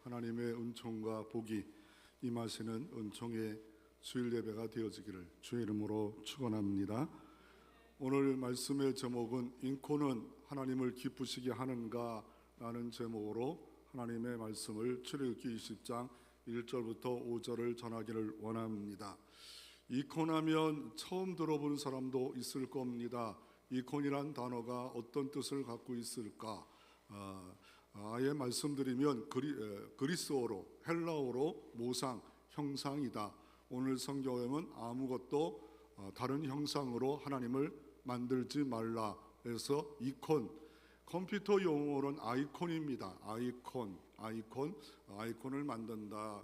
하나님의 은총과 복이 임하시는 은총의 주일 예배가 되어지기를 주의 이름으로 축원합니다. 오늘 말씀의 제목은 인코는 하나님을 기쁘시게 하는가 라는 제목으로 하나님의 말씀을 출애굽기 20장 1절부터 5절을 전하기를 원합니다. 이콘하면 처음 들어본 사람도 있을 겁니다. 이콘이란 단어가 어떤 뜻을 갖고 있을까? 아예 말씀드리면 그리스어로 헬라어로 모상, 형상이다. 오늘 성경에는 아무것도 다른 형상으로 하나님을 만들지 말라 해서 이콘, 컴퓨터 용어로는 아이콘입니다. 아이콘을 만든다.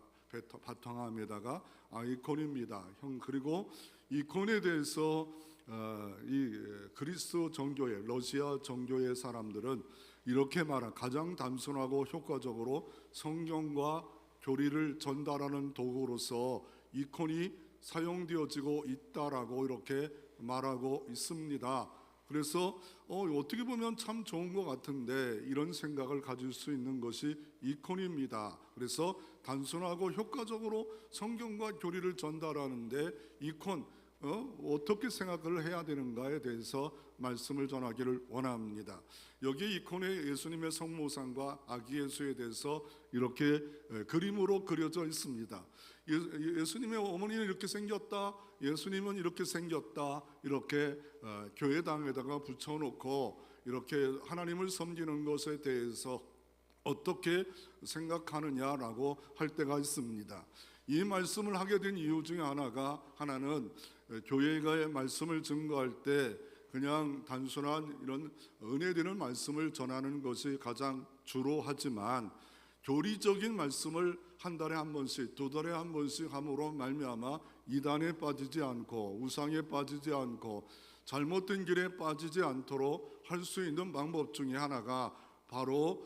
바탕함에다가 아이콘입니다. 그리고 이콘에 대해서 이 그리스 정교회, 러시아 정교회 사람들은 이렇게 말한 가장 단순하고 효과적으로 성경과 교리를 전달하는 도구로서 이콘이 사용되어지고 있다라고 이렇게 말하고 있습니다. 그래서 어떻게 보면 참 좋은 것 같은데 이런 생각을 가질 수 있는 것이 이콘입니다. 그래서 단순하고 효과적으로 성경과 교리를 전달하는데 이콘 어떻게 생각을 해야 되는가에 대해서 말씀을 전하기를 원합니다. 여기 이콘에 예수님의 성모상과 아기 예수에 대해서 이렇게 그림으로 그려져 있습니다. 예수님의 어머니는 이렇게 생겼다, 예수님은 이렇게 생겼다, 이렇게 교회당에다가 붙여놓고 이렇게 하나님을 섬기는 것에 대해서 어떻게 생각하느냐라고 할 때가 있습니다. 이 말씀을 하게 된 이유 중에 하나는 교회가 말씀을 증거할 때 그냥 단순한 이런 은혜되는 말씀을 전하는 것이 가장 주로 하지만 교리적인 말씀을 한 달에 한 번씩, 두 달에 한 번씩 함으로 말미암아 이단에 빠지지 않고 우상에 빠지지 않고 잘못된 길에 빠지지 않도록 할 수 있는 방법 중에 하나가 바로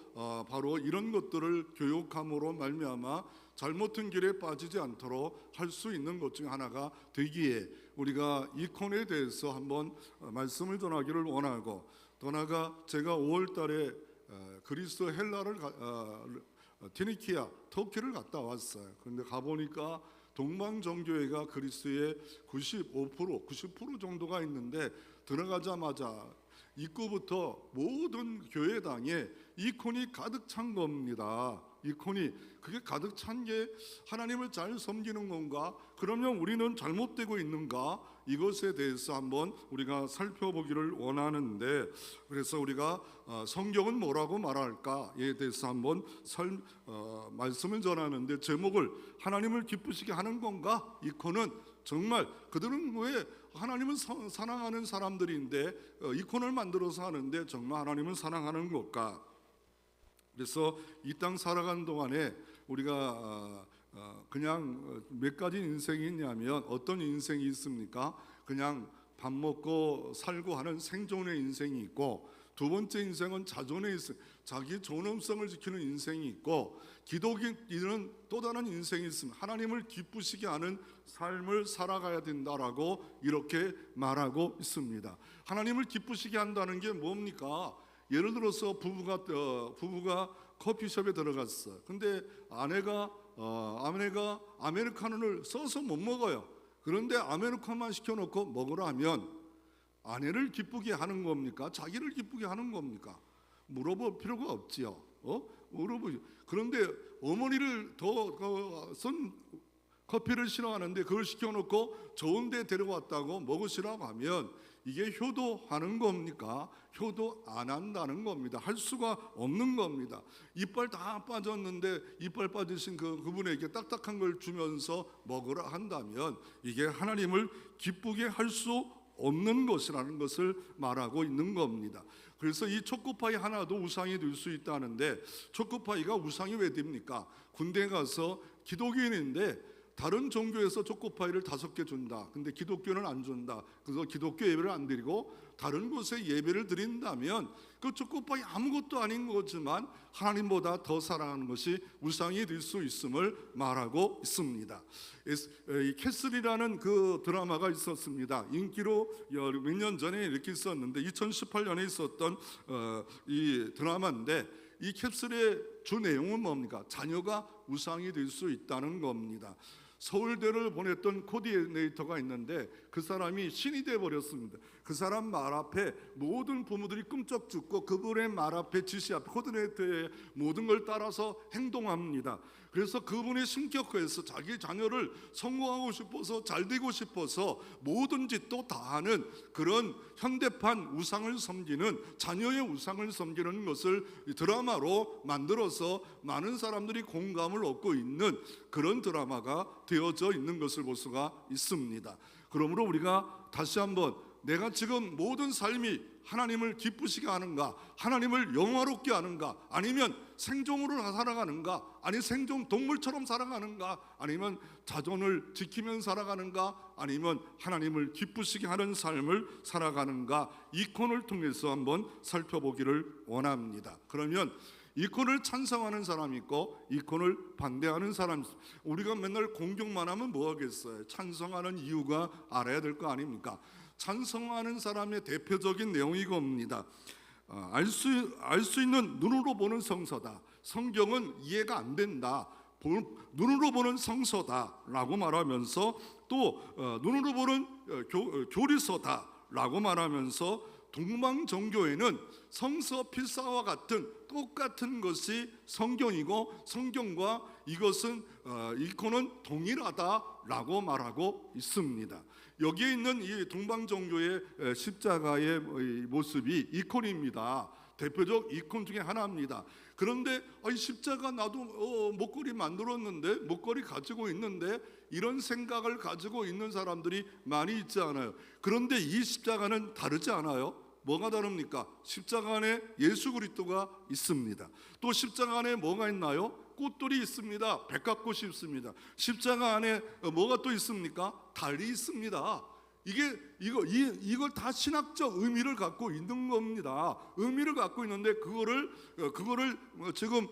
이런 것들을 교육함으로 말미암아 잘못된 길에 빠지지 않도록 할 수 있는 것 중에 하나가 되기에 우리가 이콘에 대해서 한번 말씀을 전하기를 원하고, 또 나아가 제가 5월 달에 그리스 헬라를 티니키아, 터키를 갔다 왔어요. 그런데 가보니까 동방정교회가 그리스의 90% 정도가 있는데 들어가자마자 입구부터 모든 교회당에 이콘이 가득 찬 겁니다. 이콘이 그게 가득 찬 게 하나님을 잘 섬기는 건가? 그러면 우리는 잘못되고 있는가? 이것에 대해서 한번 우리가 살펴보기를 원하는데, 그래서 우리가 성경은 뭐라고 말할까에 대해서 한번 말씀을 전하는데 제목을 하나님을 기쁘시게 하는 건가? 이콘은 정말 그들은 왜 하나님을 사랑하는 사람들인데 이콘을 만들어서 하는데 정말 하나님을 사랑하는 걸까? 그래서 이 땅 살아가는 동안에 우리가 그냥 몇 가지 인생이 있냐면 어떤 인생이 있습니까? 그냥 밥 먹고 살고 하는 생존의 인생이 있고, 두 번째 인생은 자존의 인생, 자기 존엄성을 지키는 인생이 있고, 기독인은 또 다른 인생이 있습니다. 하나님을 기쁘시게 하는 삶을 살아가야 된다라고 이렇게 말하고 있습니다. 하나님을 기쁘시게 한다는 게 뭡니까? 예를 들어서 부부가 커피숍에 들어갔어. 근데 아내가 아메리카노를 써서 못 먹어요. 그런데 아메리카노만 시켜놓고 먹으라 하면 아내를 기쁘게 하는 겁니까? 자기를 기쁘게 하는 겁니까? 물어볼 필요가 없지요. 그런데 어머니를 더 쓴 커피를 싫어하는데 그걸 시켜놓고 좋은 데 데려왔다고 먹으시라고 하면 이게 효도하는 겁니까? 효도 안 한다는 겁니다. 할 수가 없는 겁니다. 이빨 다 빠졌는데 이빨 빠지신 그분에게 딱딱한 걸 주면서 먹으라 한다면 이게 하나님을 기쁘게 할 수 없는 것이라는 것을 말하고 있는 겁니다. 그래서 이 초코파이 하나도 우상이 될 수 있다는데, 초코파이가 우상이 왜 됩니까? 군대 가서 기독인인데 다른 종교에서 초코파이를 5개 준다. 근데 기독교는 안 준다. 그래서 기독교 예배를 안 드리고 다른 곳에 예배를 드린다면 그 초코파이 아무것도 아닌 거지만 하나님보다 더 사랑하는 것이 우상이 될 수 있음을 말하고 있습니다. 캐슬이라는 그 드라마가 있었습니다. 인기로 몇 년 전에 이렇게 있었는데 2018년에 있었던 이 드라마인데, 이 캡슐의 주 내용은 뭡니까? 자녀가 우상이 될 수 있다는 겁니다. 서울대를 보냈던 코디네이터가 있는데 그 사람이 신이 돼 버렸습니다. 그 사람 말 앞에 모든 부모들이 꿈쩍 죽고 그분의 말 앞에 지시 앞에 코디네이터의 모든 걸 따라서 행동합니다. 그래서 그분이 신격화해서 자기 자녀를 성공하고 싶어서 잘 되고 싶어서 모든 짓도 다 하는 그런 현대판 우상을 섬기는, 자녀의 우상을 섬기는 것을 드라마로 만들어서 많은 사람들이 공감을 얻고 있는 그런 드라마가 되어져 있는 것을 볼 수가 있습니다. 그러므로 우리가 다시 한번 내가 지금 모든 삶이 하나님을 기쁘시게 하는가, 하나님을 영화롭게 하는가, 아니면 생존으로 살아가는가, 아니 생존 동물처럼 살아가는가, 아니면 자존을 지키면 살아가는가, 아니면 하나님을 기쁘시게 하는 삶을 살아가는가, 이 코너를 통해서 한번 살펴보기를 원합니다. 그러면 이 코너를 찬성하는 사람이 있고 이 코너를 반대하는 사람이 있습니다. 우리가 맨날 공격만 하면 뭐 하겠어요? 찬성하는 이유가 알아야 될 거 아닙니까? 찬성하는 사람의 대표적인 내용이 이겁니다. 알 수 있는 눈으로 보는 성서다. 성경은 이해가 안 된다. 눈으로 보는 성서다라고 말하면서 또 눈으로 보는 교리서다라고 말하면서 동방정교회는 성서 필사와 같은 똑같은 것이 성경이고 성경과 이것은 이코는 동일하다라고 말하고 있습니다. 여기에 있는 이 동방정교의 십자가의 모습이 이콘입니다. 대표적 이콘 중에 하나입니다. 그런데 이 십자가 나도 목걸이 만들었는데, 목걸이 가지고 있는데, 이런 생각을 가지고 있는 사람들이 많이 있지 않아요? 그런데 이 십자가는 다르지 않아요? 뭐가 다릅니까? 십자가 안에 예수 그리스도가 있습니다. 또 십자가 안에 뭐가 있나요? 꽃들이 있습니다. 백합꽃이 있습니다. 십자가 안에 뭐가 또 있습니까? 달이 있습니다. 이걸 다 신학적 의미를 갖고 있는 겁니다. 의미를 갖고 있는데 그거를 지금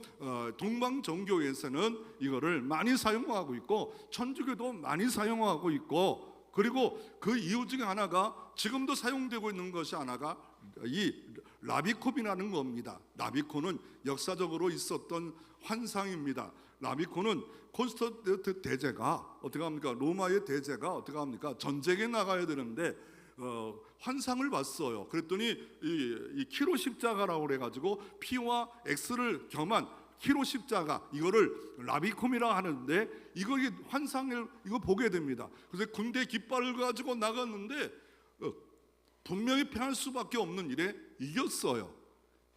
동방정교에서는 이거를 많이 사용하고 있고 천주교도 많이 사용하고 있고, 그리고 그 이유 중에 하나가 지금도 사용되고 있는 것이 하나가 이 라비콘이라는 겁니다. 라비콘은 역사적으로 있었던 환상입니다. 라비콘은 콘스탄티누스 대제가 어떻게 합니까? 로마의 대제가 어떻게 합니까? 전쟁에 나가야 되는데 환상을 봤어요. 그랬더니 이 키로 십자가라고 그래가지고 P와 X를 겸한 키로 십자가, 이거를 라비콤이라 하는데 이거 환상을 이거 보게 됩니다. 그래서 군대 깃발을 가지고 나갔는데 분명히 패할 수밖에 없는 일에 이겼어요.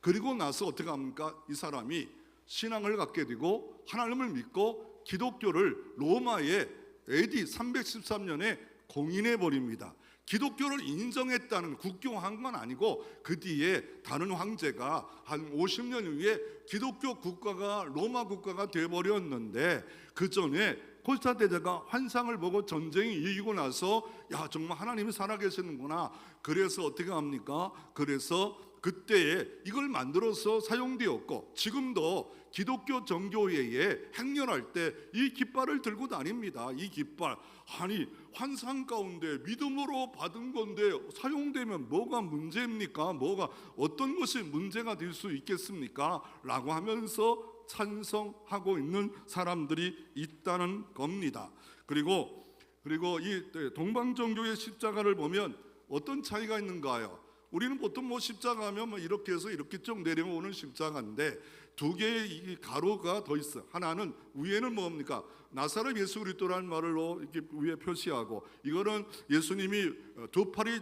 그리고 나서 어떻게 합니까? 이 사람이 신앙을 갖게 되고 하나님을 믿고 기독교를 로마의 AD 313년에 공인해 버립니다. 기독교를 인정했다는, 국교한 건 아니고 그 뒤에 다른 황제가 한 50년 후에 기독교 국가가 로마 국가가 되어버렸는데, 그 전에 콘스탄티누스 대제가 환상을 보고 전쟁이 이기고 나서 야, 정말 하나님이 살아계시는구나. 그래서 어떻게 합니까? 그래서 그때에 이걸 만들어서 사용되었고, 지금도 기독교 정교회에 행렬할 때 이 깃발을 들고 다닙니다. 이 깃발, 아니 환상 가운데 믿음으로 받은 건데 사용되면 뭐가 문제입니까? 뭐가 어떤 것이 문제가 될 수 있겠습니까? 라고 하면서 찬성하고 있는 사람들이 있다는 겁니다. 그리고 이 동방정교의 십자가를 보면 어떤 차이가 있는가요? 우리는 보통 십자가하면 이렇게 해서 이렇게 쭉 내려오는 십자가인데 두 개의 가로가 더 있어요. 하나는 위에는 뭡니까? 나사렛 예수 그리스도라는 말로 이렇게 위에 표시하고, 이거는 예수님이 두 팔이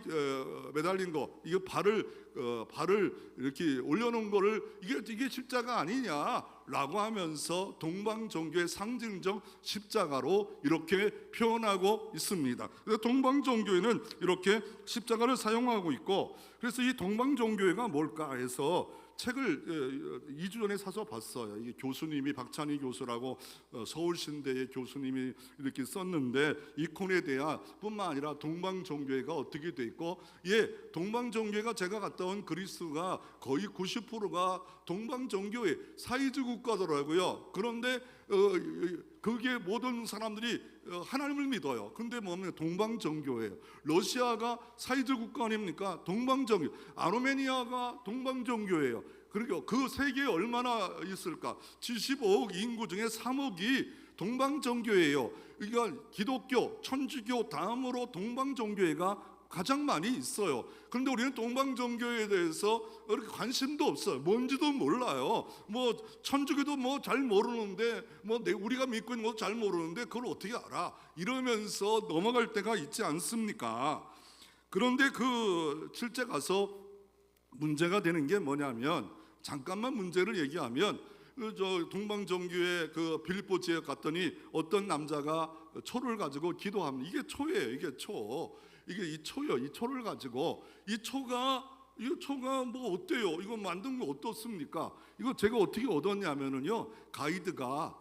매달린 거, 이거 발을 이렇게 올려놓은 거를 이게 십자가 아니냐라고 하면서 동방종교의 상징적 십자가로 이렇게 표현하고 있습니다. 그래서 동방종교에는 이렇게 십자가를 사용하고 있고, 그래서 이 동방종교회가 뭘까 해서 책을 2주 전에 사서 봤어요. 이 교수님이 박찬희 교수라고 서울신대의 교수님이 이렇게 썼는데, 이콘에 대한 뿐만 아니라 동방종교회가 어떻게 돼 있고, 동방종교회가 제가 갔다 온 그리스가 거의 90%가 동방종교회 사이즈 국가더라고요. 그런데 그게 모든 사람들이 하나님을 믿어요. 근데 뭐냐면 동방정교예요. 러시아가 사이즈 국가 아닙니까? 동방정교. 아르메니아가 동방정교예요. 그리고 그 세계에 얼마나 있을까? 75억 인구 중에 3억이 동방정교회예요. 그러니까 기독교, 천주교 다음으로 동방정교회가 가장 많이 있어요. 그런데 우리는 동방정교회에 대해서 그렇게 관심도 없어요. 뭔지도 몰라요. 뭐 천주교도 뭐 잘 모르는데, 뭐 우리가 믿고 있는 것도 잘 모르는데 그걸 어떻게 알아? 이러면서 넘어갈 때가 있지 않습니까? 그런데 그 실제 가서 문제가 되는 게 뭐냐면, 잠깐만 문제를 얘기하면, 저 동방정교회 그 빌립보 지역 갔더니 어떤 남자가 초를 가지고 기도합니다. 이게 초예요. 이게 초. 이게 이 초요. 이 초를 가지고 이 초가 뭐 어때요? 이거 만든 거 어떻습니까? 이거 제가 어떻게 얻었냐면은요. 가이드가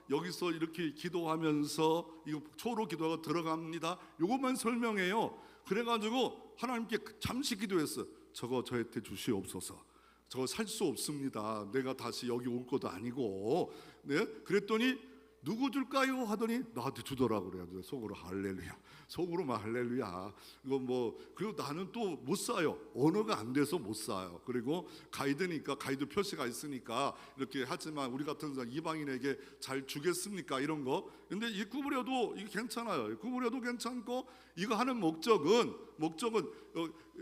여기서 이렇게 기도하면서 이거 초로 기도가 들어갑니다. 이것만 설명해요. 그래가지고 하나님께 잠시 기도했어요. 저거 저한테 주시옵소서. 저거 살 수 없습니다. 내가 다시 여기 올 것도 아니고. 네? 그랬더니 누구 줄까요? 하더니 나한테 주더라고. 그래요. 속으로 할렐루야. 속으로만 할렐루야. 이거 뭐, 그리고 나는 또 못 사요. 언어가 안 돼서 못 사요. 그리고 가이드니까, 가이드 표시가 있으니까 이렇게 하지만 우리 같은 이방인에게 잘 주겠습니까? 이런 거. 근데 이 구부려도 이게 괜찮아요. 구부려도 괜찮고, 이거 하는 목적은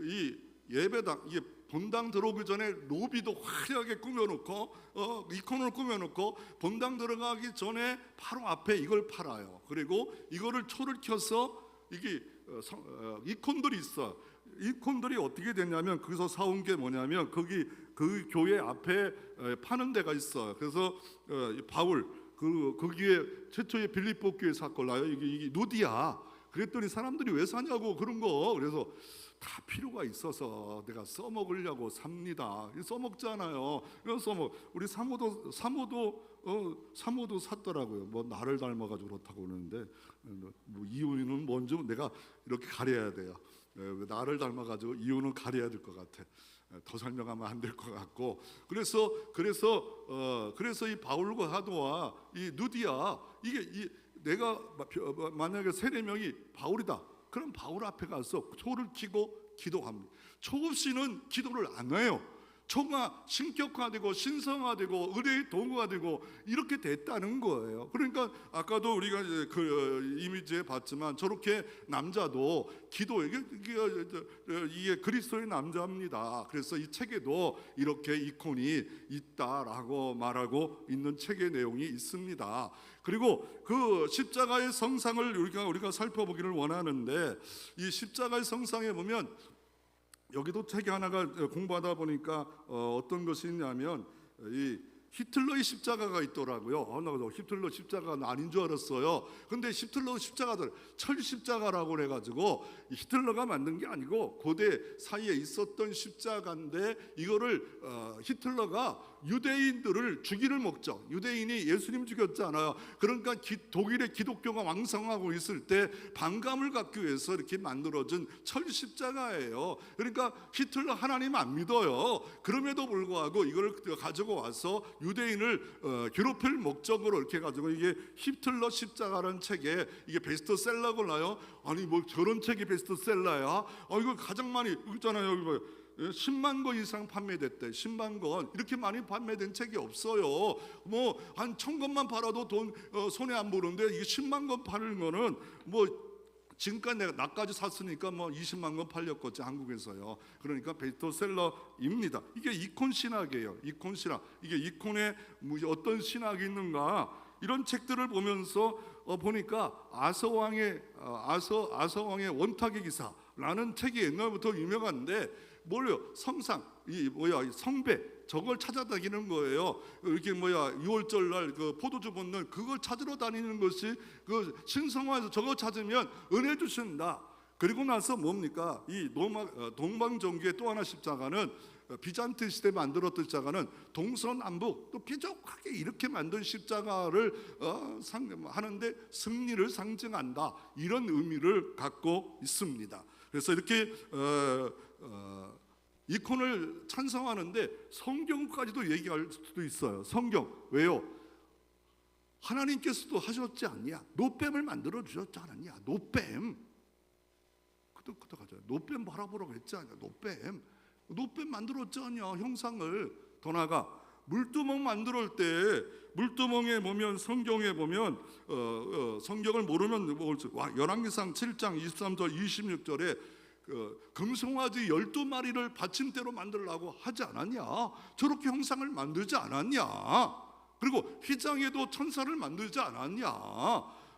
이 예배당, 이게 본당 들어오기 전에 로비도 화려하게 꾸며놓고 이콘을 꾸며놓고 본당 들어가기 전에 바로 앞에 이걸 팔아요. 그리고 이거를 초를 켜서 이게 이콘들이 있어. 이콘들이 어떻게 됐냐면, 거기서 사온 게 뭐냐면, 거기 그 교회 앞에 파는 데가 있어요. 그래서 바울 거기에 최초의 빌립보 교회 사건 나요. 이게 누디야. 그랬더니 사람들이 왜 사냐고 그런 거. 그래서 다 필요가 있어서 내가 써먹으려고 삽니다. 써먹잖아요. 그래서 우리 사모도 샀더라고요. 뭐 나를 닮아가지고 그렇다고 그러는데, 뭐 이유는 뭔지 내가 이렇게 가려야 돼요. 나를 닮아가지고 이유는 가려야 될 것 같아. 더 설명하면 안 될 것 같고. 그래서 이 바울과 하도와 이 누디야, 이게 내가 만약에 세네 명이 바울이다. 그럼 바울 앞에 가서 초를 켜고 기도합니다. 초 없이는 기도를 안 해요. 초가 신격화되고 신성화되고 의뢰의 도구가 되고 이렇게 됐다는 거예요. 그러니까 아까도 우리가 그 이미지에 봤지만, 저렇게 남자도 기도, 이게 그리스도의 남자입니다. 그래서 이 책에도 이렇게 이콘이 있다라고 말하고 있는 책의 내용이 있습니다. 그리고 그 십자가의 성상을 우리가 살펴보기를 원하는데, 이 십자가의 성상에 보면, 여기도 책이 하나가 공부하다 보니까 어떤 것이 있냐면, 이 히틀러의 십자가가 있더라고요. 나 히틀러 십자가는 아닌 줄 알았어요. 근데 히틀러 십자가들 철 십자가라고 그래가지고 히틀러가 만든 게 아니고 고대 사이에 있었던 십자가인데, 이거를 히틀러가 유대인들을 죽이를 목적, 유대인이 예수님 죽였잖아요. 그러니까 독일의 기독교가 왕성하고 있을 때 반감을 갖기 위해서 이렇게 만들어진 철 십자가예요. 그러니까 히틀러 하나님 안 믿어요. 그럼에도 불구하고 이걸 가지고 와서 유대인을 괴롭힐 목적으로 이렇게 가지고, 이게 히틀러 십자가라는 책에 이게 베스트셀러가 나요. 아니 뭐 저런 책이 베스트셀러야? 이거 가장 많이 있잖아요. 이거 10만 권 이상 판매됐대. 10만 권. 이렇게 많이 판매된 책이 없어요. 뭐 한 1000권만 팔아도 돈 손에 안 보는데, 이게 10만 권 파는 거는 뭐 지금까지 나까지 샀으니까 뭐 20만 권 팔렸겠지, 한국에서요. 그러니까 베스트셀러입니다. 이게 이콘 신학이에요. 이콘 신학. 이게 이콘에 어떤 신학이 있는가, 이런 책들을 보면서 보니까 아서왕의 원탁의 기사라는 책이 옛날부터 유명한데, 뭘요? 성상, 성배, 저걸 찾아다니는 거예요. 이렇게 6월절 날 그 포도주 붓는 그걸 찾으러 다니는 것이, 그 신성화에서 저거 찾으면 은혜 주신다. 그리고 나서 뭡니까? 이 동방정교의 또 하나 십자가는, 비잔트 시대 만들었던 십자가는 동서남북 또 뾰족하게 이렇게 만든 십자가를 하는데 승리를 상징한다, 이런 의미를 갖고 있습니다. 그래서 이렇게 이콘을 찬성하는데 성경까지도 얘기할 수도 있어요. 성경 왜요? 하나님께서도 하셨지 않냐? 노뱀을 만들어 주셨지 않았냐? 노뱀. 노뱀 바라보라고 했지 않냐? 노뱀. 노뱀 만들었지 않냐, 형상을. 더 나아가 물두멍 만들 때 물두멍에 보면, 성경에 보면 성경을 모르면 열왕기상 7장 23절 26절에 금송아지 12마리를 받침대로 만들라고 하지 않았냐? 저렇게 형상을 만들지 않았냐? 그리고 휘장에도 천사를 만들지 않았냐?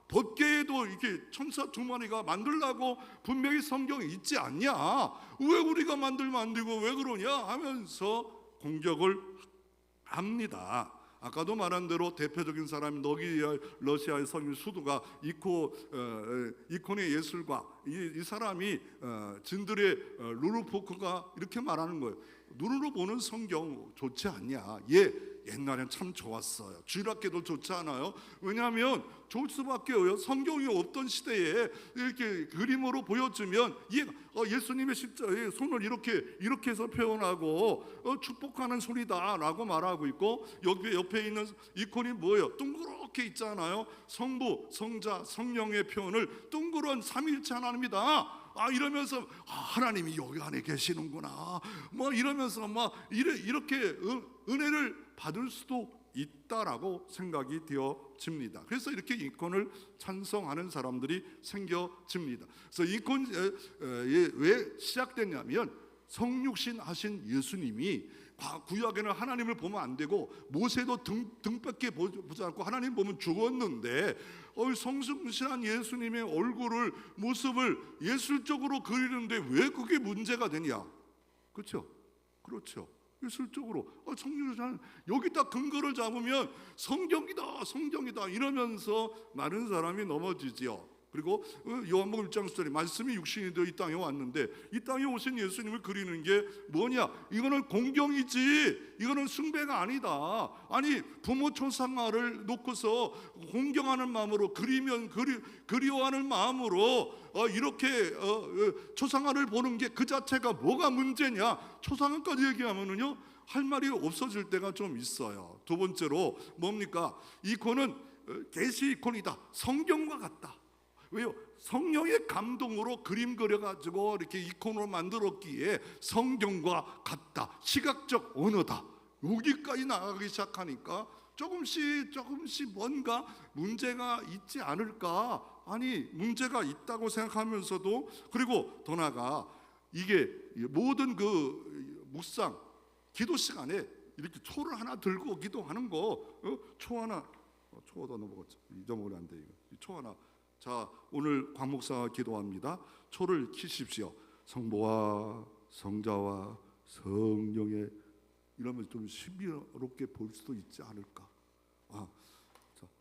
법궤에도 이렇게 천사 2마리가 만들라고 분명히 성경에 있지 않냐? 왜 우리가 만들면 안 되고 왜 그러냐 하면서 공격을 합니다. 아까도 말한 대로 대표적인 사람이 노기야, 러시아의 성인 수도가 이콘의 예술가, 이 사람이 진들의 루르포크가 이렇게 말하는 거예요. 눈으로 보는 성경 좋지 않냐? 옛날엔 참 좋았어요. 주일학교도 좋지 않아요? 왜냐하면 좋을 수밖에 없어요. 성경이 없던 시대에 이렇게 그림으로 보여주면 예수님의 십자가에 손을 이렇게 해서 표현하고 축복하는 소리다라고 말하고 있고, 여기 옆에 있는 이콘이 뭐예요? 둥그렇게 있잖아요. 성부, 성자, 성령의 표현을 둥그런 삼위일체 하나님이다. 이러면서 하나님이 여기 안에 계시는구나, 이러면서 이렇게 은혜를 받을 수도 있다라고 생각이 되어집니다. 그래서 이렇게 이콘을 찬송하는 사람들이 생겨집니다. 그래서 이콘 왜 시작됐냐면, 성육신 하신 예수님이 구약에는 하나님을 보면 안 되고 모세도 등밖에 보지 않고 하나님 보면 죽었는데, 성육신한 예수님의 얼굴을, 모습을 예술적으로 그리는데 왜 그게 문제가 되냐? 그렇죠? 그렇죠. 예술적으로 성육신 여기다 근거를 잡으면 성경이다 이러면서 많은 사람이 넘어지지요. 그리고 요한복음 1장 10절에 말씀이 육신이 되어 이 땅에 왔는데, 이 땅에 오신 예수님을 그리는 게 뭐냐? 이거는 공경이지, 이거는 숭배가 아니다. 아니, 부모 초상화를 놓고서 공경하는 마음으로, 그리워하는 마음으로 이렇게 초상화를 보는 게 그 자체가 뭐가 문제냐? 초상화까지 얘기하면은요 할 말이 없어질 때가 좀 있어요. 두 번째로 뭡니까? 이콘은 계시 이콘이다. 성경과 같다. 왜요? 성령의 감동으로 그림 그려가지고 이렇게 이콘으로 만들었기에 성경과 같다. 시각적 언어다. 여기까지 나가기 시작하니까 조금씩 뭔가 문제가 있지 않을까? 아니, 문제가 있다고 생각하면서도, 그리고 더 나아가 이게 모든 그 묵상 기도 시간에 이렇게 초를 하나 들고 기도하는 거, 초 하나, 초도 넘어갔죠. 잊어먹으면 안 돼. 이거 초 하나. 자, 오늘 광 목사가 기도합니다. 초를 켜십시오. 성부와 성자와 성령의, 이러면 좀 신비롭게 볼 수도 있지 않을까? 자,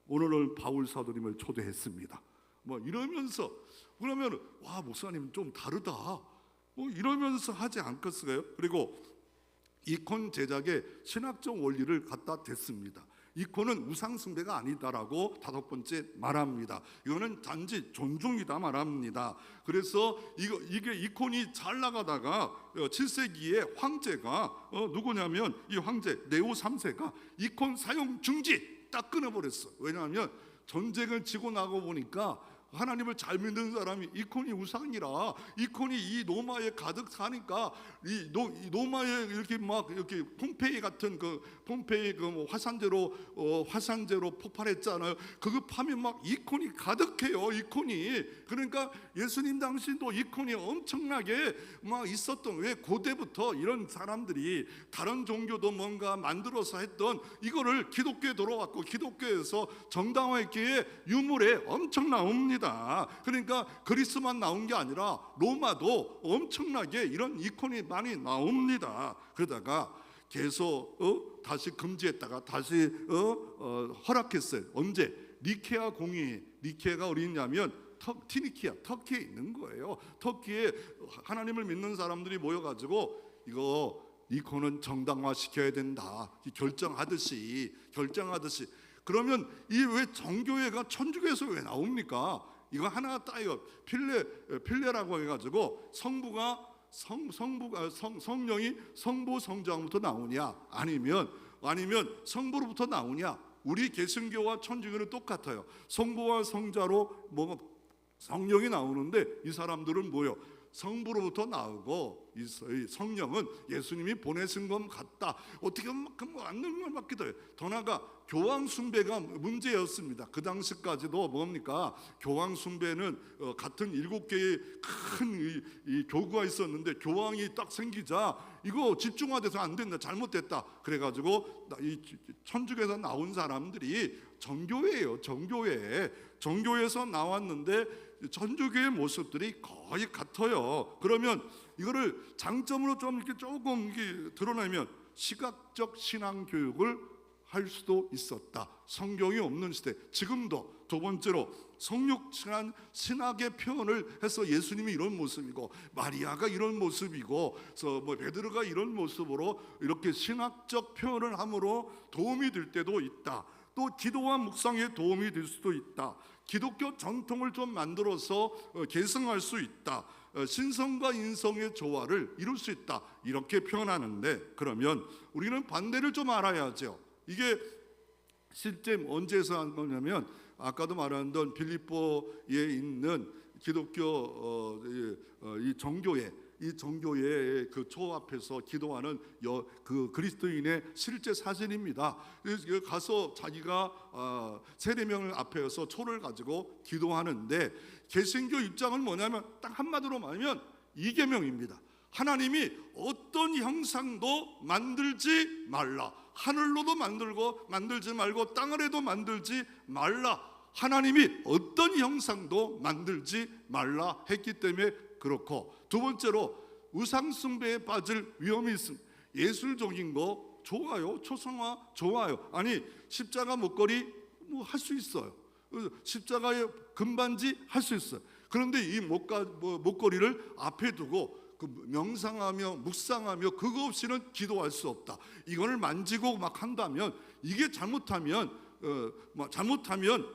오늘은 바울 사도님을 초대했습니다. 이러면서, 그러면 목사님 좀 다르다. 이러면서 하지 않겠어요? 그리고 이콘 제작의 신학적 원리를 갖다 댔습니다. 이콘은 우상 숭배가 아니다라고 5번째 말합니다. 이거는 단지 존중이다 말합니다. 그래서 이게 이콘이 잘 나가다가 7세기에 황제가 누구냐면 이 황제 네오 3세가 이콘 사용 중지 딱 끊어버렸어. 왜냐하면 전쟁을 지고 나고 보니까 하나님을 잘 믿는 사람이 이콘이 우상이라, 이콘이 이 로마에 가득 사니까 이 로마에 이렇게 폼페이 같은 폼페이 화산재로 폭발했잖아요. 그거 파면 이콘이 가득해요. 이콘이. 그러니까 예수님 당시도 이콘이 엄청나게 있었던, 왜 고대부터 이런 사람들이 다른 종교도 뭔가 만들어서 했던 이거를 기독교에 들어왔고, 기독교에서 정당화했기에 유물에 엄청 나옵니다. 그러니까 그리스만 나온 게 아니라 로마도 엄청나게 이런 이콘이 많이 나옵니다. 그러다가 계속 다시 금지했다가 다시 허락했어요. 언제? 니케아 공의회. 니케아가 어디냐면 티니키아, 터키에 있는 거예요. 터키에 하나님을 믿는 사람들이 모여가지고 이콘은 정당화시켜야 된다 결정하듯이. 그러면 이 왜 정교회가 천주교에서 왜 나옵니까? 이거 하나 따요. 필레라고 해가지고 성령이 성부 성자부터 나오냐, 아니면 성부로부터 나오냐? 우리 개신교와 천주교는 똑같아요. 성부와 성자로 성령이 나오는데, 이 사람들은 뭐요? 성부로부터 나오고 이 성령은 예수님이 보내신 것 같다. 어떻게 보면 맞는 걸 같기도 해요. 더 나아가 교황 숭배가 문제였습니다. 그 당시까지도 뭡니까? 교황 숭배는 같은 7개의 큰 이 교구가 있었는데 교황이 딱 생기자 이거 집중화돼서 안 된다, 잘못됐다. 그래가지고 이 천주교에서 나온 사람들이 정교회예요. 정교회에서 나왔는데 천주교의 모습들이 거의 같아요. 그러면 이거를 장점으로 좀 이렇게 조금 이렇게 드러내면 시각적 신앙 교육을 할 수도 있었다. 성경이 없는 시대. 지금도 두 번째로 성육신한 신학의 표현을 해서 예수님이 이런 모습이고 마리아가 이런 모습이고 뭐 베드로가 이런 모습으로 이렇게 신학적 표현을 함으로 도움이 될 때도 있다. 또 기도와 묵상에 도움이 될 수도 있다. 기독교 전통을 좀 만들어서 계승할 수 있다. 신성과 인성의 조화를 이룰 수 있다. 이렇게 표현하는데, 그러면 우리는 반대를 좀 알아야죠. 이게 실제 언제서 한 거냐면 아까도 말했던 빌립보에 있는 기독교 이 정교회, 이 정교회의 그 초 앞에서 기도하는 그 그리스도인의 실제 사진입니다. 가서 자기가 세례명을 앞에서 초를 가지고 기도하는데, 개신교 입장은 뭐냐면 딱 한마디로 말하면 이계명입니다. 하나님이 어떤 형상도 만들지 말라. 하늘로도 만들지 말고 땅을에도 만들지 말라. 하나님이 어떤 형상도 만들지 말라 했기 때문에 그렇고, 두 번째로 우상 숭배에 빠질 위험이 있습니다. 예술적인 거 좋아요, 초상화 좋아요. 아니 십자가 목걸이 뭐 할 수 있어요. 십자가의 금반지 할 수 있어요. 그런데 이 목걸이를 앞에 두고 명상하며 묵상하며 그거 없이는 기도할 수 없다. 이거를 만지고 막 한다면 이게 잘못하면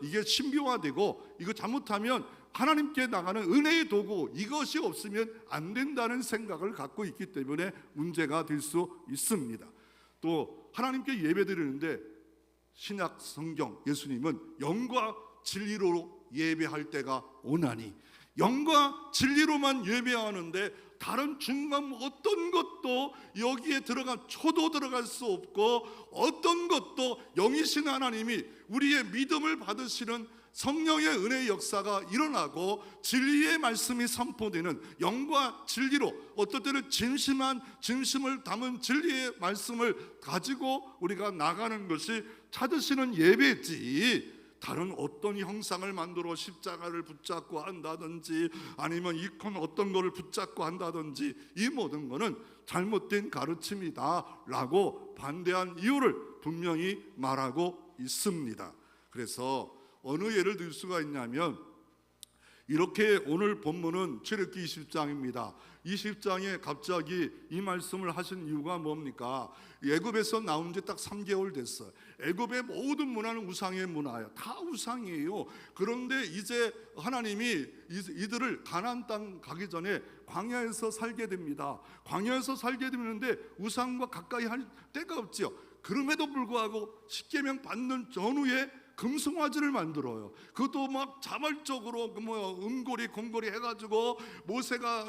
이게 신비화되고, 이거 잘못하면 하나님께 나가는 은혜의 도구, 이것이 없으면 안 된다는 생각을 갖고 있기 때문에 문제가 될 수 있습니다. 또 하나님께 예배드리는데 신약 성경 예수님은 영과 진리로 예배할 때가 오나니, 영과 진리로만 예배하는데 다른 중간 어떤 것도 여기에 초도 들어갈 수 없고, 어떤 것도 영이신 하나님이 우리의 믿음을 받으시는 성령의 은혜의 역사가 일어나고 진리의 말씀이 선포되는, 영과 진리로 어떨 때는 진심을 담은 진리의 말씀을 가지고 우리가 나가는 것이 찾으시는 예배지, 다른 어떤 형상을 만들어 십자가를 붙잡고 한다든지 아니면 이콘 어떤 거를 붙잡고 한다든지, 이 모든 거는 잘못된 가르침이다 라고 반대한 이유를 분명히 말하고 있습니다. 그래서 어느 예를 들 수가 있냐면, 이렇게 오늘 본문은 출애굽기 20장입니다. 20장에 갑자기 이 말씀을 하신 이유가 뭡니까? 애굽에서 나온 지 딱 3개월 됐어요. 애굽의 모든 문화는 우상의 문화예요. 다 우상이에요. 그런데 이제 하나님이 이들을 가나안 땅 가기 전에 광야에서 살게 됩니다. 광야에서 살게 되는데 우상과 가까이 할 데가 없지요. 그럼에도 불구하고 십계명 받는 전후에 금송아지를 만들어요. 그것도 막 자발적으로 은고리 공고리 해가지고 모세가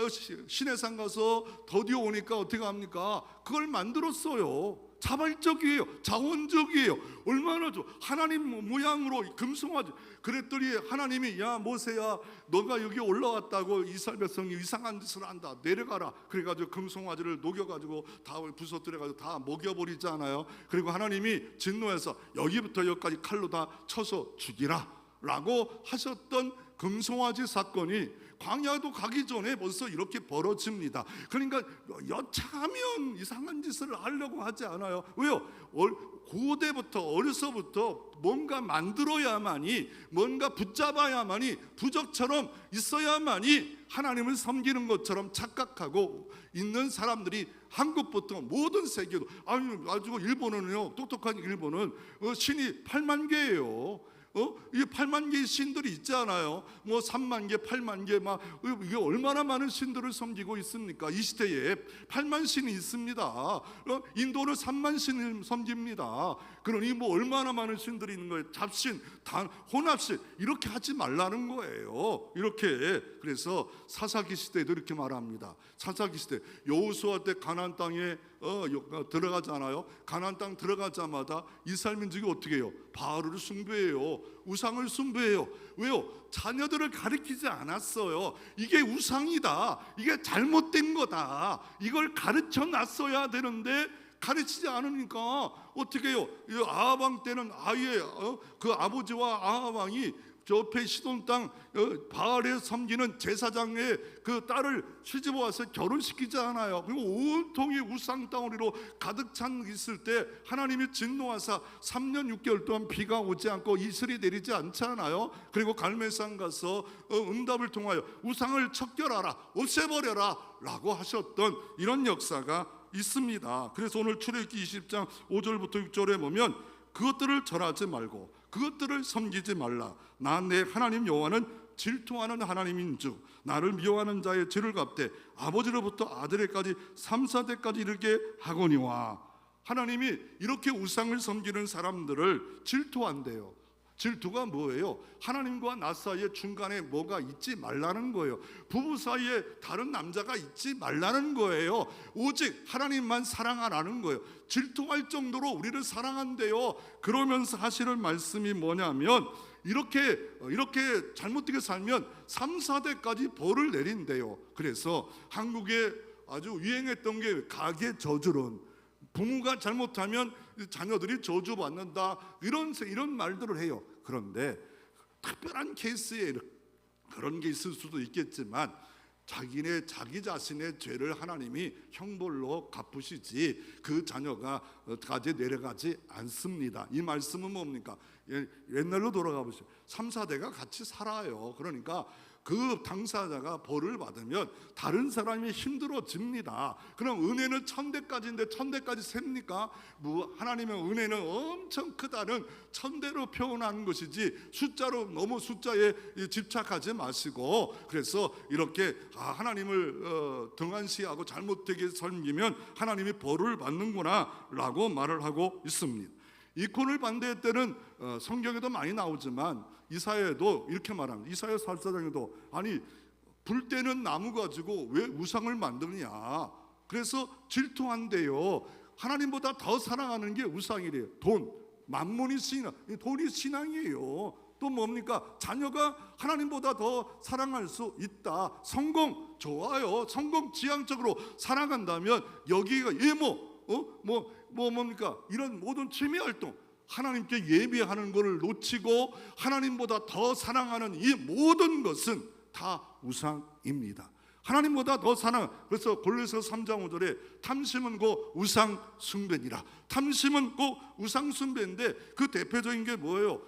시내산 가서 더디어 오니까 어떻게 합니까? 그걸 만들었어요. 자발적이에요. 자원적이에요. 얼마나 좋아. 하나님 모양으로 금송아지. 그랬더니 하나님이 야 모세야, 너가 여기 올라왔다고 이스라엘 백성이 이상한 짓을 한다. 내려가라. 그래가지고 금송아지를 녹여가지고 다 부서뜨려가지고 다 먹여버리잖아요. 그리고 하나님이 진노해서 여기부터 여기까지 칼로 다 쳐서 죽이라 라고 하셨던 금송아지 사건이 광야도 가기 전에 벌써 이렇게 벌어집니다. 그러니까 여차하면 이상한 짓을 하려고 하지 않아요. 왜요? 고대부터 어려서부터 뭔가 만들어야만이, 뭔가 붙잡아야만이, 부적처럼 있어야만이 하나님을 섬기는 것처럼 착각하고 있는 사람들이 한국부터 모든 세계도, 아주 일본은요, 똑똑한 일본은 신이 8만 개예요. 이게 8만 개의 신들이 있지 않아요? 뭐 3만 개, 8만 개, 막 이게 얼마나 많은 신들을 섬기고 있습니까? 이 시대에 8만 신이 있습니다. 인도는 3만 신을 섬깁니다. 그러니 뭐 얼마나 많은 신들이 있는 거예요? 잡신, 혼합신 이렇게 하지 말라는 거예요. 이렇게. 그래서 사사기 시대에도 이렇게 말합니다. 사사기 시대 여호수아 때 가나안 땅에 들어가잖아요. 가나안 땅 들어가자마자 이스라엘 민족이 어떻게 해요? 바알을 숭배해요. 우상을 숭배해요. 왜요? 자녀들을 가르치지 않았어요. 이게 우상이다, 이게 잘못된 거다, 이걸 가르쳐 놨어야 되는데 가르치지 않으니까 어떻게 해요? 아합 왕 때는 아예 그 아버지와 아합 왕이 저 옆에 시돈 땅 바알에 섬기는 제사장의 그 딸을 시집어 와서 결혼시키지 않아요. 그리고 온통이 우상 덩어리로 가득 찬 있을 때 하나님이 진노하사 3년 6개월 동안 비가 오지 않고 이슬이 내리지 않잖아요. 그리고 갈멜산 가서 응답을 통하여 우상을 척결하라, 없애버려라 라고 하셨던 이런 역사가 있습니다. 그래서 오늘 출애굽기 20장 5절부터 6절에 보면 그것들을 절하지 말고 그것들을 섬기지 말라. 나 내 하나님 여호와는 질투하는 하나님인 즉 나를 미워하는 자의 죄를 갚되 아버지로부터 아들에까지 3, 4대까지 이르게 하거니와. 하나님이 이렇게 우상을 섬기는 사람들을 질투한대요. 질투가 뭐예요? 하나님과 나 사이에 중간에 뭐가 있지 말라는 거예요. 부부 사이에 다른 남자가 있지 말라는 거예요. 오직 하나님만 사랑하라는 거예요. 질투할 정도로 우리를 사랑한대요. 그러면서 하시는 말씀이 뭐냐면 이렇게 잘못되게 살면 3, 4대까지 벌을 내린대요. 그래서 한국에 아주 유행했던 게 가계 저주론, 부모가 잘못하면 자녀들이 저주받는다, 이런 말들을 해요. 그런데 특별한 케이스에 그런 게 있을 수도 있겠지만 자기 자신의 죄를 하나님이 형벌로 갚으시지 그 자녀가 가지 내려가지 않습니다. 이 말씀은 뭡니까? 옛날로 돌아가 보시죠. 3, 4대가 같이 살아요. 그러니까 그 당사자가 벌을 받으면 다른 사람이 힘들어집니다. 그럼 은혜는 1000대까지인데 1000대까지 셉니까? 하나님의 은혜는 엄청 크다는 1000대로 표현하는 것이지 숫자로 너무 숫자에 집착하지 마시고, 그래서 이렇게 하나님을 등한시하고 잘못되게 섬기면 하나님이 벌을 받는구나 라고 말을 하고 있습니다. 이콘을 반대할 때는 성경에도 많이 나오지만 이사야에도 이렇게 말합니다. 이사야 44장에도 아니 불 때는 나무 가지고 왜 우상을 만드냐, 그래서 질투한대요. 하나님보다 더 사랑하는 게 우상이래요. 돈, 만문이 돈이 신앙이에요. 또 뭡니까? 자녀가 하나님보다 더 사랑할 수 있다. 성공 좋아요. 성공 지향적으로 살아간다면 여기가 뭡니까? 이런 모든 취미 활동, 하나님께 예배하는 것을 놓치고 하나님보다 더 사랑하는 이 모든 것은 다 우상입니다. 하나님보다 더 사랑. 그래서 골로새서 3장 5절에 탐심은 곧 우상 숭배니라. 탐심은 곧 우상 숭배인데 그 대표적인 게 뭐예요?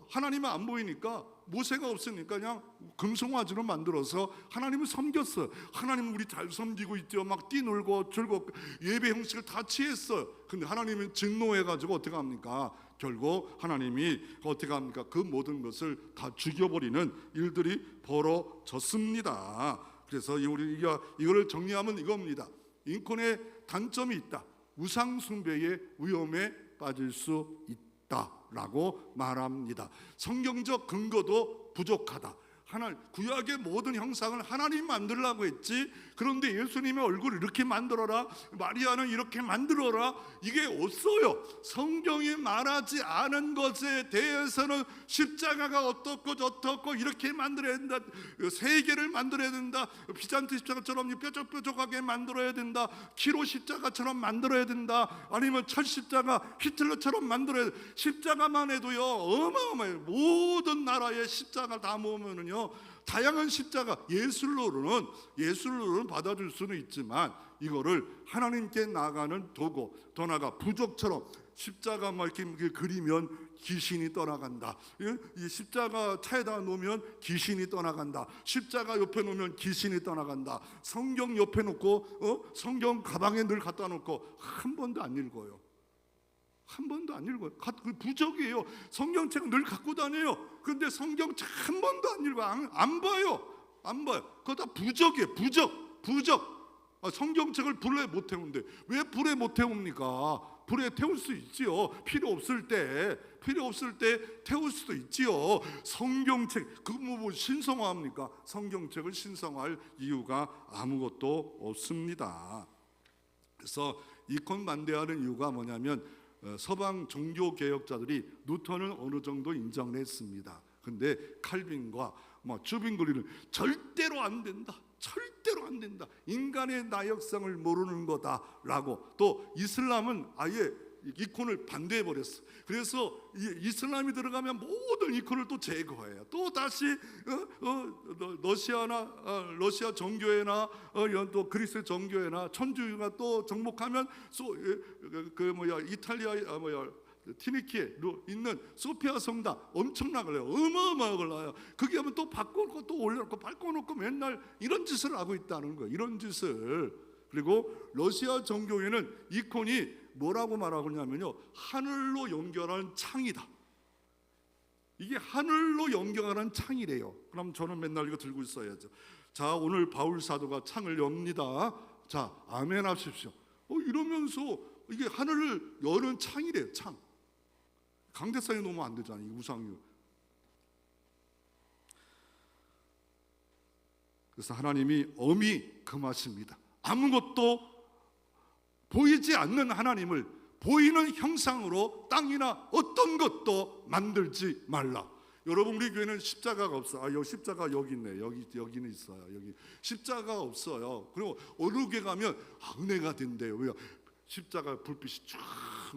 하나님은 안 보이니까, 모세가 없으니까 그냥 금송아지로 만들어서 하나님을 섬겼어요. 하나님 우리 잘 섬기고 있죠. 막 뛰놀고 즐겁고 예배 형식을 다 취했어요. 근데 하나님은 진노해가지고 어떻게 합니까? 결국 하나님이 어떻게 합니까? 그 모든 것을 다 죽여버리는 일들이 벌어졌습니다. 그래서 우리가 이거를 정리하면 이겁니다. 인권의 단점이 있다. 우상 숭배의 위험에 빠질 수 있다라고 말합니다. 성경적 근거도 부족하다. 구약의 모든 형상을 하나님 만들라고 했지, 그런데 예수님의 얼굴을 이렇게 만들어라, 마리아는 이렇게 만들어라, 이게 없어요. 성경이 말하지 않은 것에 대해서는 십자가가 어떻고 저떻고 이렇게 만들어야 된다, 세계를 만들어야 된다, 비잔티 십자가처럼 뾰족뾰족하게 만들어야 된다, 키로 십자가처럼 만들어야 된다, 아니면 철 십자가 히틀러처럼 만들어야 된다. 십자가만 해도요 어마어마해요. 모든 나라의 십자가 다 모으면은요 다양한 십자가, 예술로는 받아줄 수는 있지만 이거를 하나님께 나가는 도구, 더 나아가 부족처럼 십자가 막 이렇게 그리면 귀신이 떠나간다. 이 십자가 차에다 놓으면 귀신이 떠나간다. 십자가 옆에 놓으면 귀신이 떠나간다. 성경 옆에 놓고 성경 가방에 늘 갖다 놓고 한 번도 안 읽어요. 한 번도 안 읽어요. 부적이에요. 성경책 늘 갖고 다녀요. 그런데 성경책 한 번도 안 읽어요. 안 봐요. 그거 다 부적이에요. 부적. 성경책을 불에 못 태운대. 왜 불에 못 태웁니까? 불에 태울 수 있지요. 필요 없을 때 태울 수도 있지요. 성경책 뭐 신성화합니까? 성경책을 신성화할 이유가 아무것도 없습니다. 그래서 이콘 반대하는 이유가 뭐냐면 서방 종교 개혁자들이 루터는 어느 정도 인정을 했습니다. 근데 칼빈과 주빙글리는 절대로 안 된다. 인간의 나역성을 모르는 거다라고. 또 이슬람은 아예 이콘을 반대해 버렸어. 그래서 이슬람이 들어가면 모든 이콘을 또 제거해요. 또 다시 러시아 정교회나 또 그리스 정교회나 천주교가 또 정복하면 이탈리아 티니키에 있는 소피아 성당 엄청나게 어마어마하게 나요. 그게 하면 또 바꿔놓고 또 올려놓고 바꿔놓고 맨날 이런 짓을 하고 있다는 거예요. 이런 짓을. 그리고 러시아 정교회는 이콘이 뭐라고 말하고 있냐면요, 하늘로 연결하는 창이다. 이게 하늘로 연결하는 창이래요. 그럼 저는 맨날 이거 들고 있어야죠. 자, 오늘 바울 사도가 창을 엽니다. 자, 아멘 하십시오. 이러면서 이게 하늘을 여는 창이래요. 창. 강대상에 놓으면 안 되잖아요. 우상이. 그래서 하나님이 엄히 금하십니다. 아무것도 보이지 않는 하나님을 보이는 형상으로 땅이나 어떤 것도 만들지 말라. 여러분, 우리 교회는 십자가가 없어요. 여기 십자가 여기 있네. 여기는 있어요. 여기 십자가가 없어요. 그리고 어느 교회 가면 은혜가 된대요. 왜요? 십자가 불빛이 쫙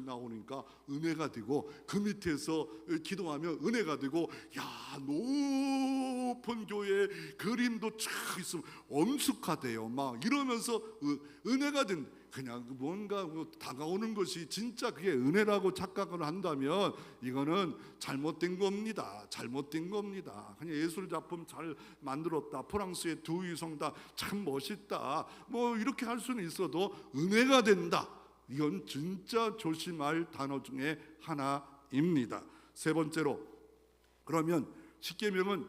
나오니까 은혜가 되고, 그 밑에서 기도하면 은혜가 되고, 야, 높은 교회에 그림도 쫙 있으면 엄숙하대요. 막 이러면서 은혜가 된. 그냥 뭔가 다가오는 것이 진짜 그게 은혜라고 착각을 한다면 이거는 잘못된 겁니다. 그냥 예술 작품 잘 만들었다, 프랑스의 두이 성당 참 멋있다, 뭐 이렇게 할 수는 있어도 은혜가 된다, 이건 진짜 조심할 단어 중에 하나입니다. 세 번째로, 그러면 십계명은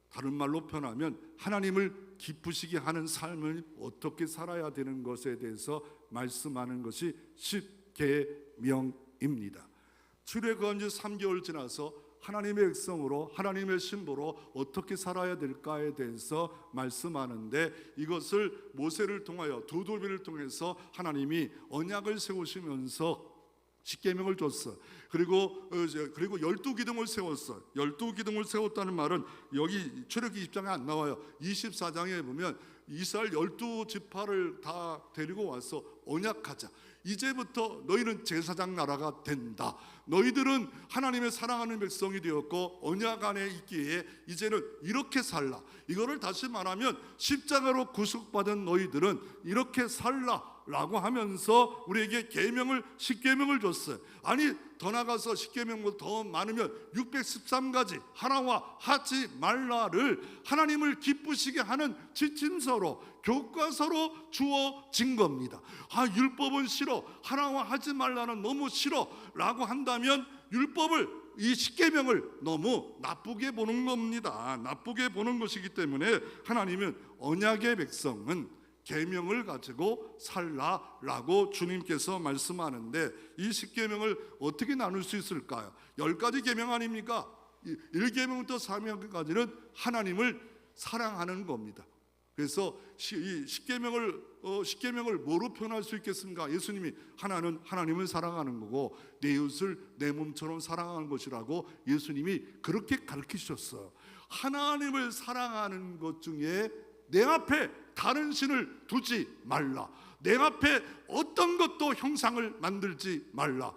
다른 말로 표현하면 하나님을 기쁘시게 하는 삶을 어떻게 살아야 되는 것에 대해서 말씀하는 것이 십계명입니다. 출애굽한 지 3개월 지나서 하나님의 백성으로, 하나님의 신부로 어떻게 살아야 될까에 대해서 말씀하는데, 이것을 모세를 통하여, 두도비를 통해서 하나님이 언약을 세우시면서 십계명을 줬어. 그리고 12기둥을 세웠어. 12기둥을 세웠다는 말은 여기 출애굽기 20장에 안 나와요. 24장에 보면 이스라엘 12지파를 다 데리고 와서 언약하자. 이제부터 너희는 제사장 나라가 된다. 너희들은 하나님의 사랑하는 백성이 되었고 언약 안에 있기에 이제는 이렇게 살라. 이거를 다시 말하면 십자가로 구속받은 너희들은 이렇게 살라 라고 하면서 우리에게 십계명을 줬어요. 아니, 더 나가서 십계명보다 더 많으면 613가지 하나와 하지 말라를 하나님을 기쁘시게 하는 지침서로, 교과서로 주어진 겁니다. 율법은 싫어, 하나와 하지 말라는 너무 싫어 라고 한다면 이 십계명을 너무 나쁘게 보는 겁니다. 나쁘게 보는 것이기 때문에 하나님은 언약의 백성은 계명을 가지고 살라라고 주님께서 말씀하는데, 이 십계명을 어떻게 나눌 수 있을까요? 10가지 계명 아닙니까? 1계명부터 4계명까지는 하나님을 사랑하는 겁니다. 그래서 이 십계명을 뭐로 표현할 수 있겠습니까? 예수님이 하나는 하나님을 사랑하는 거고 내 이웃을 내 몸처럼 사랑하는 것이라고 예수님이 그렇게 가르치셨어요. 하나님을 사랑하는 것 중에 내 앞에 다른 신을 두지 말라. 내 앞에 어떤 것도 형상을 만들지 말라.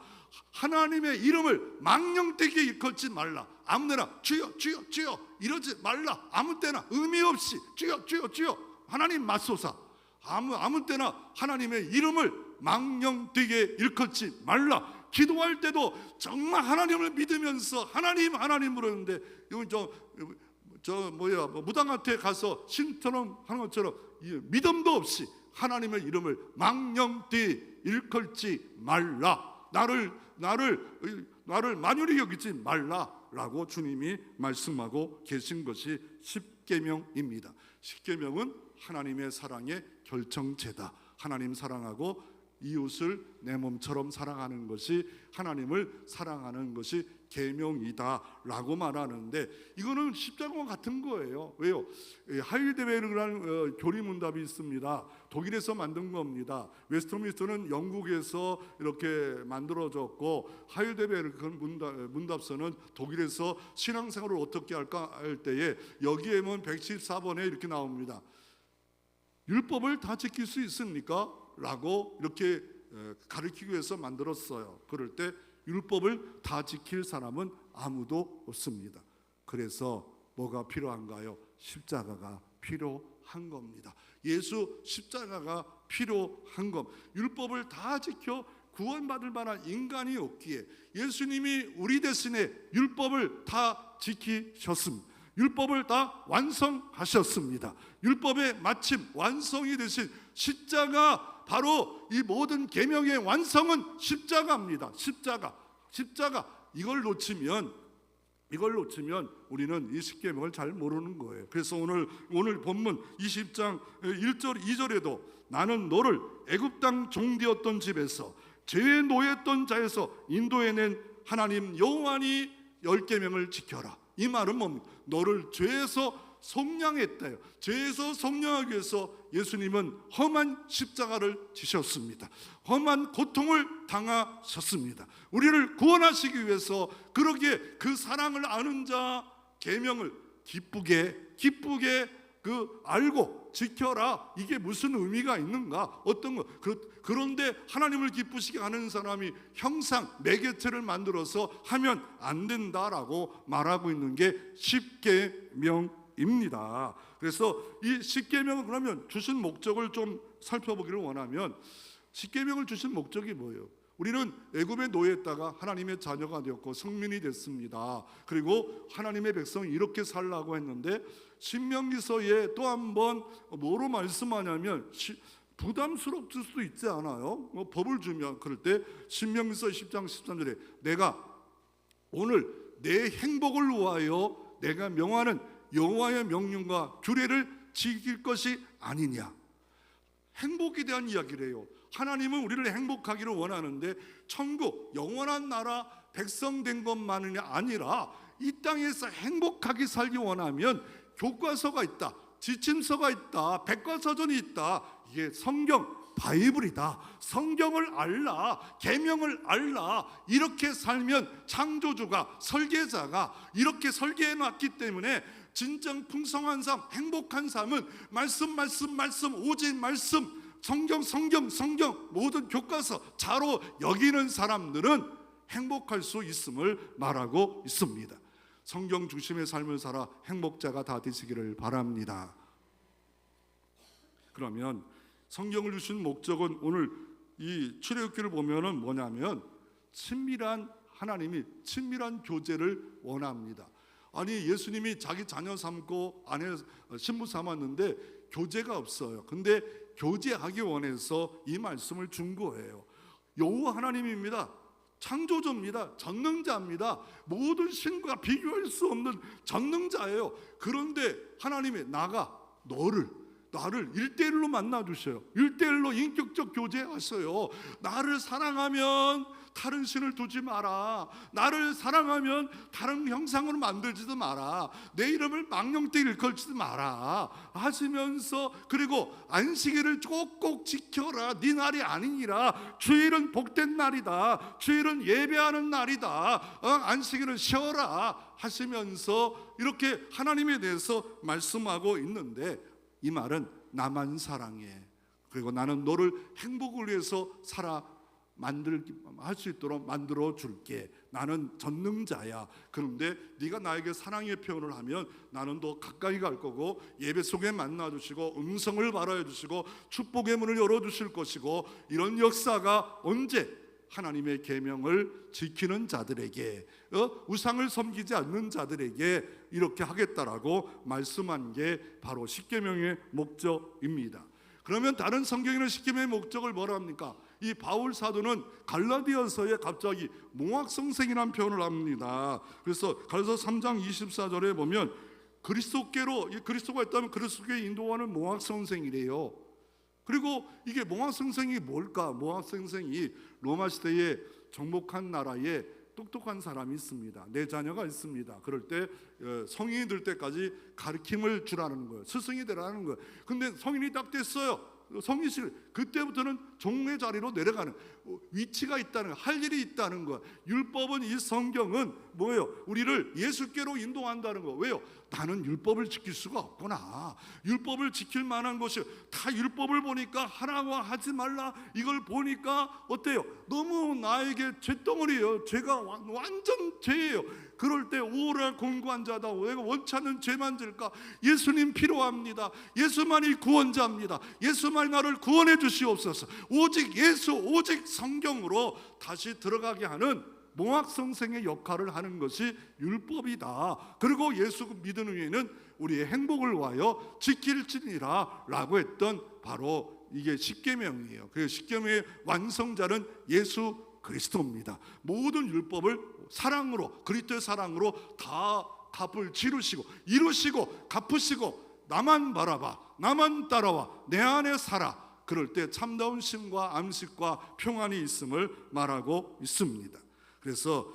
하나님의 이름을 망령되게 일컫지 말라. 아무데나 주여 주여 주여 이러지 말라. 아무 때나 의미 없이 주여 주여 주여 하나님 맞소사, 아무 때나 하나님의 이름을 망령되게 일컫지 말라. 기도할 때도 정말 하나님을 믿으면서 하나님 부르는데, 무당한테 가서 신처럼 하는 것처럼 믿음도 없이 하나님의 이름을 망령되게 일컬지 말라. 나를 만연히 여기지 말라라고 주님이 말씀하고 계신 것이 십계명입니다. 십계명은 하나님의 사랑의 결정체다. 하나님 사랑하고 이웃을 내 몸처럼 사랑하는 것이 하나님을 사랑하는 것이 계명이다라고 말하는데, 이거는 십자가와 같은 거예요. 왜요? 하일데베르라는 교리문답이 있습니다. 독일에서 만든 겁니다. 웨스트민스터는 영국에서 이렇게 만들어졌고, 하일데베르 문답서는 독일에서 신앙생활을 어떻게 할까 할 때에 여기에는 114번에 이렇게 나옵니다. 율법을 다 지킬 수 있습니까? 라고 이렇게 가르치기 위해서 만들었어요. 그럴 때 율법을 다 지킬 사람은 아무도 없습니다. 그래서 뭐가 필요한가요? 십자가가 필요한 겁니다. 예수 십자가가 필요한 것. 율법을 다 지켜 구원받을 만한 인간이 없기에 예수님이 우리 대신에 율법을 다 지키셨습니다. 율법을 다 완성하셨습니다. 율법의 마침 완성이 되신 십자가, 바로 이 모든 계명의 완성은 십자가입니다. 십자가. 이걸 놓치면 우리는 이 십계명을 잘 모르는 거예요. 그래서 오늘 본문 20장 1절 2절에도 나는 너를 애굽 땅 종되었던 집에서 죄에 노예했던 자에서 인도해낸 하나님 여호와니 10계명을 지켜라. 이 말은 뭡니까? 너를 죄에서 속량했다요. 죄에서 속량하기 위해서 예수님은 험한 십자가를 지셨습니다. 험한 고통을 당하셨습니다. 우리를 구원하시기 위해서. 그러기에 그 사랑을 아는 자 계명을 기쁘게 알고 지켜라. 이게 무슨 의미가 있는가? 어떤 거? 그런데 하나님을 기쁘시게 하는 사람이 형상 매개체를 만들어서 하면 안 된다라고 말하고 있는 게 십계명입니다. 그래서 이 십계명을 그러면 주신 목적을 좀 살펴보기를 원하면, 십계명을 주신 목적이 뭐예요? 우리는 애굽의 노예했다가 하나님의 자녀가 되었고 성민이 됐습니다. 그리고 하나님의 백성이 이렇게 살라고 했는데, 신명기서에 또 한 번 뭐로 말씀하냐면, 부담스럽을 수도 있지 않아요? 법을 주면. 그럴 때 신명기서 10장 13절에 내가 오늘 내 행복을 위하여 내가 명하는 여호와의 명령과 규례를 지킬 것이 아니냐. 행복에 대한 이야기를 해요. 하나님은 우리를 행복하기를 원하는데, 천국 영원한 나라 백성된 것만이 아니라 이 땅에서 행복하게 살기 원하면 교과서가 있다, 지침서가 있다, 백과사전이 있다. 이게 성경, 바이블이다. 성경을 알라, 계명을 알라. 이렇게 살면 창조주가, 설계자가 이렇게 설계해 놨기 때문에 진정 풍성한 삶, 행복한 삶은 말씀, 오직 말씀, 성경 모든 교과서 자로 여기는 사람들은 행복할 수 있음을 말하고 있습니다. 성경 중심의 삶을 살아 행복자가 다 되시기를 바랍니다. 그러면 성경을 주신 목적은 오늘 이 출애굽기를 보면은 뭐냐면, 하나님이 친밀한 교제를 원합니다. 아니, 예수님이 자기 자녀 삼고 아내 신부 삼았는데 교제가 없어요. 근데 교제하기 원해서 이 말씀을 준 거예요. 여호와 하나님입니다. 창조주입니다. 전능자입니다. 모든 신과 비교할 수 없는 전능자예요. 그런데 하나님이 나를 1대1로 만나주셔요. 1대1로 인격적 교제하셔요. 나를 사랑하면 다른 신을 두지 마라. 나를 사랑하면 다른 형상으로 만들지도 마라. 내 이름을 망령되이 일컬지도 마라 하시면서, 그리고 안식일을 꼭꼭 지켜라. 네 날이 아니니라. 주일은 복된 날이다. 주일은 예배하는 날이다. 안식일은 쉬어라 하시면서 이렇게 하나님에 대해서 말씀하고 있는데, 이 말은 나만 사랑해. 그리고 나는 너를 행복을 위해서 할 수 있도록 만들어 줄게. 나는 전능자야. 그런데 네가 나에게 사랑의 표현을 하면 나는 더 가까이 갈 거고, 예배 속에 만나 주시고 음성을 발하여 주시고 축복의 문을 열어 주실 것이고, 이런 역사가 언제? 하나님의 계명을 지키는 자들에게, 우상을 섬기지 않는 자들에게 이렇게 하겠다라고 말씀한 게 바로 십계명의 목적입니다. 그러면 다른 성경에는 십계명의 목적을 뭐라 합니까? 이 바울 사도는 갈라디아서에 갑자기 몽학성생이라는 표현을 합니다. 그래서 갈라디아서 3장 24절에 보면 그리스도가 있다면 그리스도께 인도하는 몽학성생이래요. 그리고 이게 몽학성생이 뭘까? 몽학성생이 로마 시대에 정복한 나라에 똑똑한 사람이 있습니다. 내 자녀가 있습니다. 그럴 때 성인이 될 때까지 가르침을 주라는 거예요. 스승이 되라는 거예요. 근데 성인이 딱 됐어요. 성인실 그때부터는 종의 자리로 내려가는 위치가 있다는 거예요. 할 일이 있다는 거예요. 율법은, 이 성경은 뭐예요? 우리를 예수께로 인도한다는 거예요. 왜요? 나는 율법을 지킬 수가 없구나. 율법을 지킬 만한 것이 다 율법을 보니까 하라고 하지 말라 이걸 보니까 어때요? 너무 나에게 죄덩어리예요. 죄가 완전 죄예요. 그럴 때 오라 공고한 자다. 내가 원치 않는 죄만 질까? 예수님 필요합니다. 예수만이 구원자입니다. 예수만이 나를 구원해 주시옵소서. 오직 예수, 오직 성경으로 다시 들어가게 하는 몽학성생의 역할을 하는 것이 율법이다. 그리고 예수 믿는 후에는 우리의 행복을 위하여 지킬지니라 라고 했던 바로 이게 십계명이에요. 그래서 십계명의 완성자는 예수 그리스도입니다. 모든 율법을 사랑으로, 그리스도의 사랑으로 다 값을 치르시고 이루시고 갚으시고 나만 바라봐, 나만 따라와, 내 안에 살아. 그럴 때 참다운 쉼과 안식과 평안이 있음을 말하고 있습니다. 그래서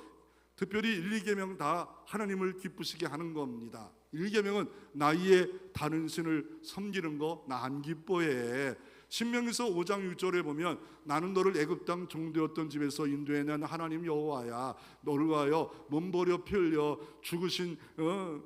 특별히 1, 2계명 다 하나님을 기쁘시게 하는 겁니다. 1계명은 나의 다른 신을 섬기는 거 나 안 기뻐해. 신명기서 5장 6절에 보면 나는 너를 애굽 땅 종되었던 집에서 인도해낸 하나님 여호와야. 너를 위하여 몸버려 피 흘려 죽으신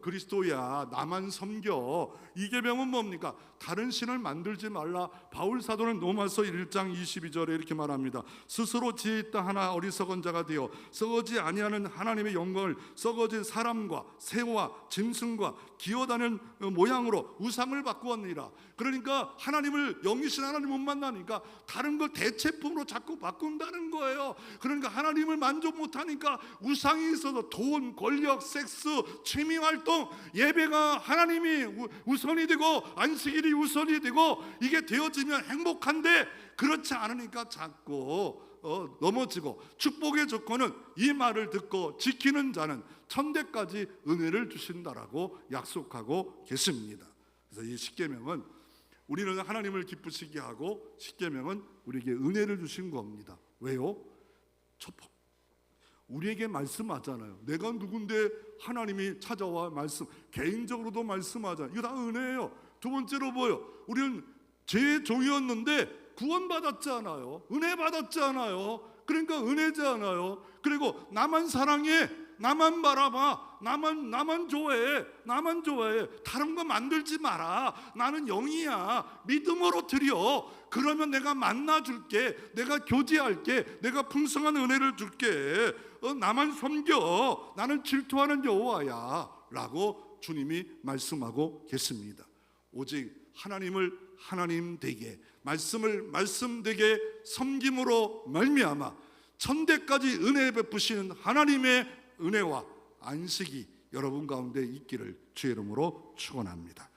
그리스도야. 나만 섬겨. 2계명은 뭡니까? 다른 신을 만들지 말라. 바울 사도는 로마서 1장 22절에 이렇게 말합니다. 스스로 지혜 있다 하나 어리석은 자가 되어 썩어지 아니하는 하나님의 영광을 썩어진 사람과 새와 짐승과 기어다니는 모양으로 우상을 바꾸었느니라. 그러니까 하나님을 영이신 하나님 못 만나니까 다른 걸 대체품으로 자꾸 바꾼다는 거예요. 그러니까 하나님을 만족 못하니까 우상이 있어서 돈, 권력, 섹스, 취미활동, 예배가 하나님이 우선이 되고 안식일이 우선이 되고 이게 되어지면 행복한데 그렇지 않으니까 자꾸 넘어지고, 축복의 조건은 이 말을 듣고 지키는 자는 천대까지 은혜를 주신다라고 약속하고 계십니다. 그래서 이 십계명은 우리는 하나님을 기쁘시게 하고 십계명은 우리에게 은혜를 주신 겁니다. 왜요? 우리에게 말씀하잖아요. 내가 누군데 하나님이 찾아와 말씀, 개인적으로도 말씀하잖아요. 이거 다 은혜예요. 두 번째로 뭐예요? 우리는 죄의 종이었는데 구원받았잖아요. 은혜 받았잖아요. 그러니까 은혜잖아요. 그리고 나만 사랑해, 나만 바라봐, 나만 좋아해, 나만 좋아해. 다른 거 만들지 마라. 나는 영이야. 믿음으로 드려. 그러면 내가 만나줄게. 내가 교제할게. 내가 풍성한 은혜를 줄게. 나만 섬겨. 나는 질투하는 여호와야 라고 주님이 말씀하고 계십니다. 오직 하나님을 하나님 되게, 말씀을 말씀 되게 섬김으로 말미암아 천대까지 은혜 베푸시는 하나님의 은혜와 안식이 여러분 가운데 있기를 주의 이름으로 축원합니다.